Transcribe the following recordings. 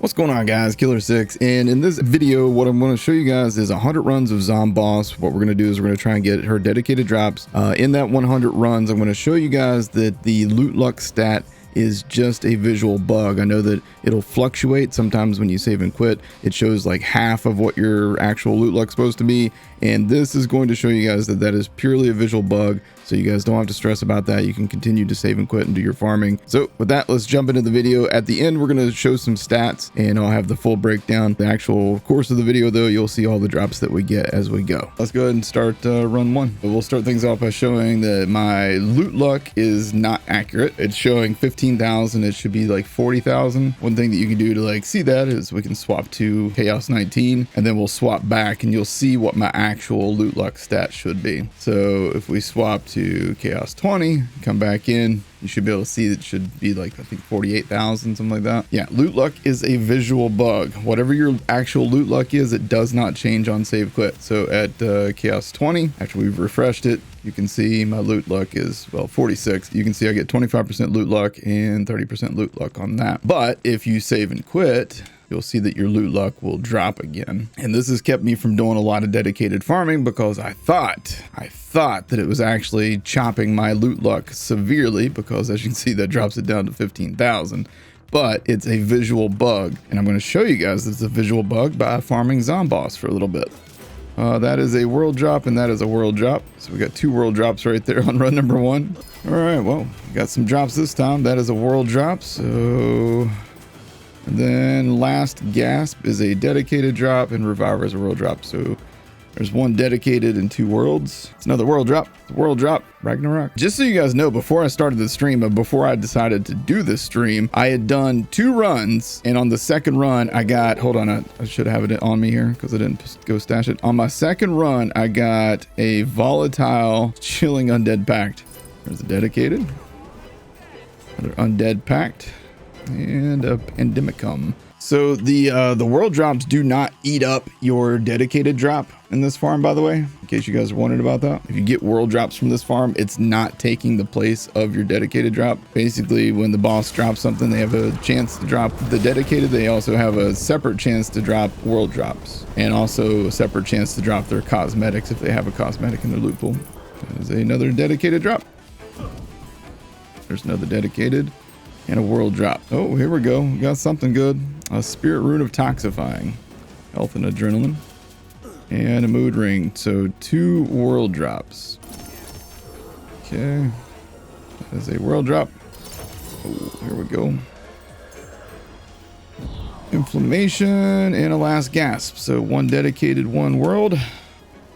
What's going on, guys? Killer6, and in this video what I'm going to show you guys is 100 runs of Zomboss. What we're going to do is we're going to try and get her dedicated drops. In that 100 runs, I'm going to show you guys that the loot luck stat is just a visual bug. I know that it'll fluctuate sometimes when you save and quit. It shows like half of what your actual loot luck's supposed to be, and this is going to show you guys that that is purely a visual bug, so you guys don't have to stress about that. You can continue to save and quit and do your farming. So with that, let's jump into the video. At the end, we're going to show some stats and I'll have the full breakdown. The actual course of the video though, you'll see all the drops that we get as we go. Let's go ahead and start run one. We'll start things off by showing that my loot luck is not accurate. It's showing 15,000. It should be like 40,000. One thing that you can do to like see that is we can swap to Chaos 19 and then we'll swap back and you'll see what my actual loot luck stat should be. So if we swap to Chaos 20, come back in, you should be able to see that it should be like, I think 48,000, something like that. Yeah, loot luck is a visual bug. Whatever your actual loot luck is, it does not change on save quit. So at Chaos 20, after we've refreshed it, you can see my loot luck is, well, 46. You can see I get 25% loot luck and 30% loot luck on that. But if you save and quit, you'll see that your loot luck will drop again. And this has kept me from doing a lot of dedicated farming because I thought that it was actually chopping my loot luck severely, because as you can see, that drops it down to 15,000. But it's a visual bug. And I'm going to show you guys it's a visual bug by farming Zomboss for a little bit. That is a world drop and that is a world drop. So we got two world drops right there on run number one. All right, well, we got some drops this time. That is a world drop. So... and then last gasp is a dedicated drop and reviver is a world drop. So there's one dedicated and two worlds. It's another world drop. It's a world drop. Ragnarok. Just so you guys know, before I started the stream and before I decided to do this stream, I had done 2 runs, and on the second run I got, hold on, I should have it on me here because I didn't go stash it. On my second run I got a volatile chilling undead pact. There's a dedicated, another undead pact, and a pandemicum. So the world drops do not eat up your dedicated drop in this farm, by the way, in case you guys are wondering about that. If you get world drops from this farm, it's not taking the place of your dedicated drop. Basically, when the boss drops something, they have a chance to drop the dedicated. They also have a separate chance to drop world drops, and also a separate chance to drop their cosmetics if they have a cosmetic in their loot pool. There's another dedicated drop. There's another dedicated. And a world drop. Oh, here we go. We got something good. A spirit rune of toxifying, health and adrenaline, and a mood ring. So 2 world drops. Okay, that is a world drop. Oh, here we go. Inflammation and a last gasp. So 1 dedicated, 1 world.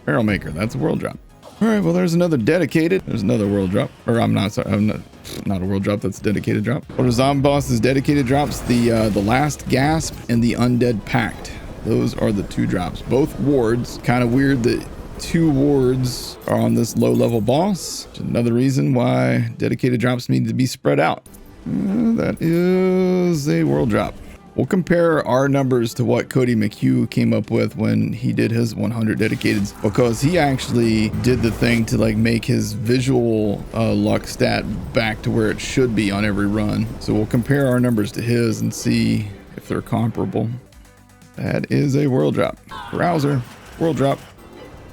Barrel maker. That's a world drop. All right, well, there's another dedicated. There's another world drop. Or I'm not sorry. I'm not a world drop. That's a dedicated drop. What are Zomboss's dedicated drops? The last gasp and the undead pact. Those are the 2 drops. Both wards. Kind of weird that 2 wards are on this low level boss. Which is another reason why dedicated drops need to be spread out. That is a world drop. We'll compare our numbers to what Cody McHugh came up with when he did his 100 dedicateds, because he actually did the thing to like make his visual luck stat back to where it should be on every run. So we'll compare our numbers to his and see if they're comparable. That is a world drop. Browser, world drop.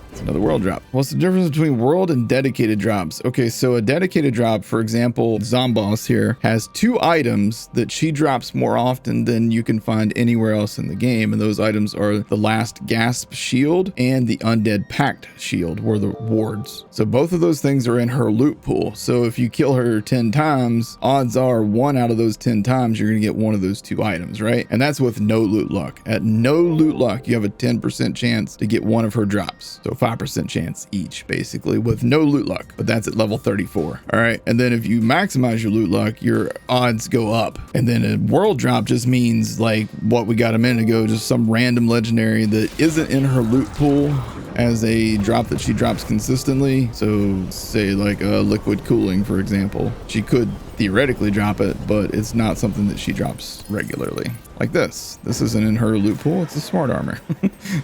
It's another world drop. What's the difference between world and dedicated drops? Okay, so a dedicated drop, for example, Zomboss here has 2 items that she drops more often than you can find anywhere else in the game, and those items are the last gasp shield and the undead pact shield, were the wards. So both of those things are in her loot pool. So if you kill her 10 times, odds are 1 out of those 10 times you're gonna get 1 of those 2 items, right? And that's with no loot luck. At no loot luck, you have a 10% chance to get 1 of her drops. So 5% chance each, basically, with no loot luck, but that's at level 34. All right, and then if you maximize your loot luck, your odds go up. And then a world drop just means like what we got a minute ago, just some random legendary that isn't in her loot pool as a drop that she drops consistently. So say like a liquid cooling, for example, she could theoretically drop it, but it's not something that she drops regularly. Like this isn't in her loot pool, it's a smart armor.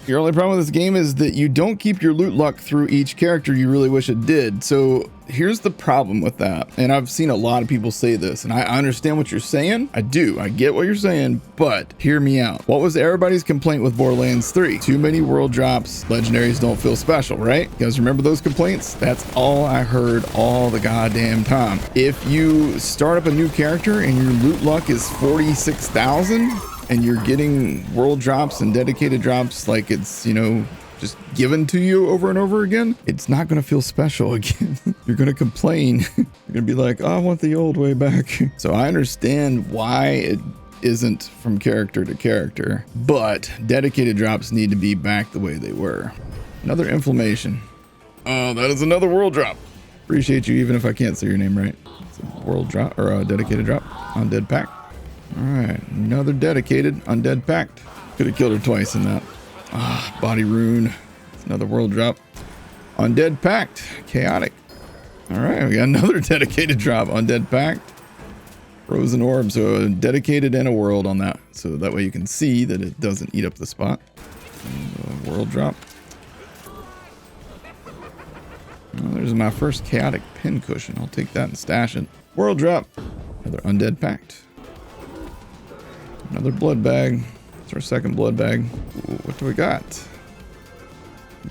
Your only problem with this game is that you don't keep your loot luck through each character. You really wish it did. So here's the problem with that. And I've seen a lot of people say this, and I understand what you're saying. I do. I get what you're saying, but hear me out. What was everybody's complaint with Borderlands 3? Too many world drops. Legendaries don't feel special, right? You guys remember those complaints? That's all I heard all the goddamn time. If you start up a new character and your loot luck is 46,000 and you're getting world drops and dedicated drops like it's, you know, just given to you over and over again, it's not going to feel special again. You're going to complain. You're going to be like, oh, I want the old way back. So I understand why it isn't from character to character, but dedicated drops need to be back the way they were. Another inflammation. Oh, that is another world drop. Appreciate you, even if I can't say your name right. It's a world drop, or a dedicated drop. Undead Pact. All right, another dedicated Undead Pact. Could have killed her twice in that. Ah, body rune. It's another world drop. Undead Pact. Chaotic. All right, we got another dedicated drop. Undead Pact. Frozen orb. So a dedicated and a world on that. So that way you can see that it doesn't eat up the spot. And a world drop. Well, there's my first chaotic pin cushion. I'll take that and stash it. World drop. Another Undead Pact. Another blood bag. Our second blood bag. Ooh, what do we got?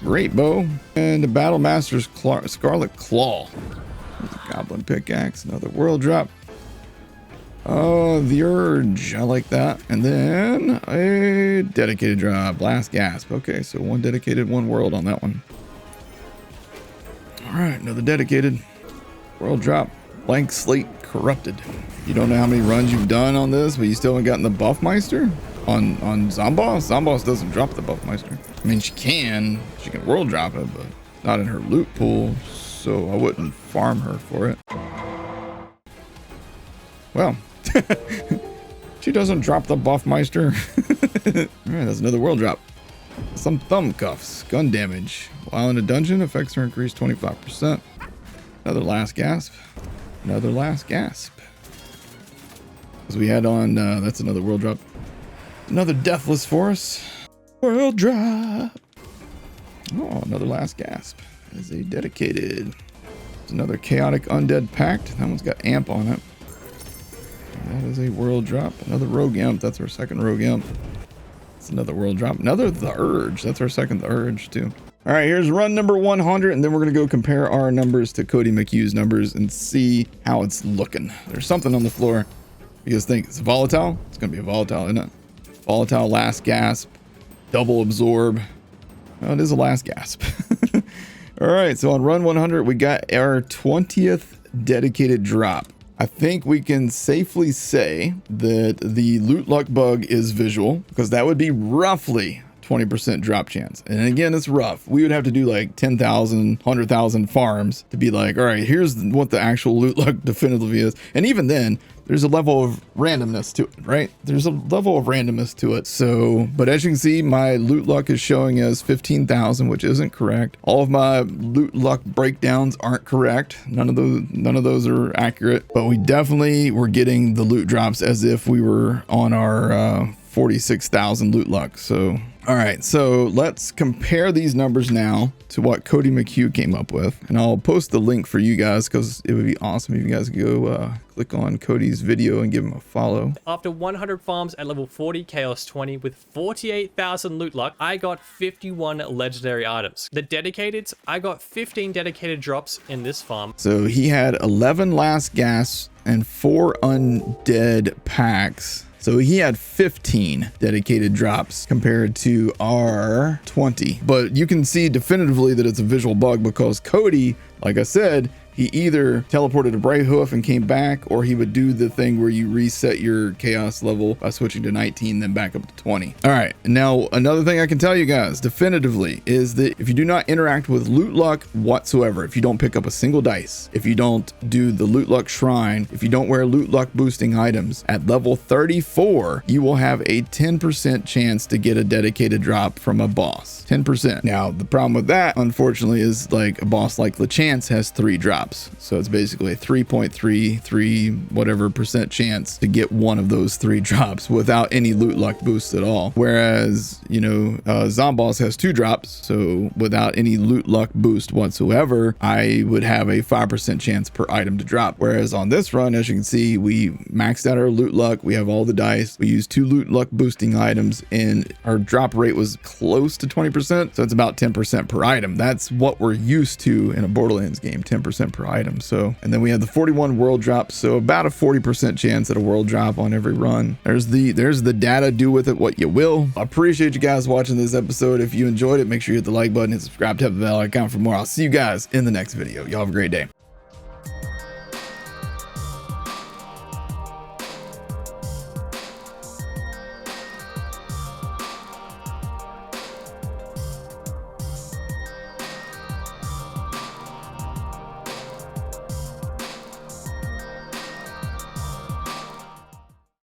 Great bow and the Battle Master's Scarlet Claw. There's a goblin pickaxe. Another world drop. Oh, the Urge. I like that. And then a dedicated drop. Last Gasp. Okay, so one dedicated, one world on that one. All right, another dedicated world drop. Blank Slate Corrupted. You don't know how many runs you've done on this, but you still haven't gotten the Buffmeister? On Zomboss? Zomboss doesn't drop the Buffmeister. I mean, she can world drop it, but not in her loot pool, so I wouldn't farm her for it. Well, she doesn't drop the Buffmeister. All right, that's another world drop. Some thumb cuffs, gun damage. While in a dungeon, effects are increased 25%. Another Last Gasp. Another Last Gasp. As we had on, that's another world drop. Another Deathless Force. World drop. Oh, another Last Gasp. That is a dedicated. It's another Chaotic Undead Pact. That one's got Amp on it. That is a world drop. Another Rogue Imp. That's our second Rogue Imp. It's another world drop. Another The Urge. That's our second The Urge, too. All right, here's run number 100, and then we're going to go compare our numbers to Cody McHugh's numbers and see how it's looking. There's something on the floor. You guys think it's volatile? It's going to be a volatile, isn't it? Volatile Last Gasp. Double Absorb. Oh, it is a Last Gasp. All right, so on run 100, we got our 20th dedicated drop. I think we can safely say that the loot luck bug is visual, because that would be roughly 20% drop chance. And again, it's rough. We would have to do like 10,000, 100,000 farms to be like, all right, here's what the actual loot luck definitively is. And even then, there's a level of randomness to it, right? There's a level of randomness to it. So, but as you can see, my loot luck is showing as 15,000, which isn't correct. All of my loot luck breakdowns aren't correct. None of those are accurate, but we definitely were getting the loot drops as if we were on our 46,000 loot luck. So, all right, so let's compare these numbers now to what Cody McHugh came up with. And I'll post the link for you guys because it would be awesome if you guys could go click on Cody's video and give him a follow. After 100 farms at level 40 Chaos 20 with 48,000 loot luck, I got 51 legendary items. The dedicateds, I got 15 dedicated drops in this farm. So he had 11 Last Gasps and 4 Undead Packs. So he had 15 dedicated drops compared to our 20. But you can see definitively that it's a visual bug because Cody, like I said, he either teleported to Brighthoof and came back, or he would do the thing where you reset your chaos level by switching to 19, then back up to 20. All right, now another thing I can tell you guys definitively is that if you do not interact with loot luck whatsoever, if you don't pick up a single dice, if you don't do the loot luck shrine, if you don't wear loot luck boosting items, at level 34, you will have a 10% chance to get a dedicated drop from a boss. 10%. Now, the problem with that, unfortunately, is like a boss like LeChance has 3 drops. drops. So it's basically a 3.33 whatever percent chance to get one of those 3 drops without any loot luck boost at all. Whereas, you know, Zomboss has 2 drops, so without any loot luck boost whatsoever, I would have a 5% chance per item to drop. Whereas on this run, as you can see, we maxed out our loot luck. We have all the dice. We used 2 loot luck boosting items, and our drop rate was close to 20%. So it's about 10% per item. That's what we're used to in a Borderlands game, 10% per item. So, and then we have the 41 world drops, so about a 40% chance at a world drop on every run. There's the data. Do with it what you will. I appreciate you guys watching this episode. If you enjoyed it, make sure you hit the like button and subscribe to have the bell icon for more. I'll see you guys in the next video. Y'all have a great day.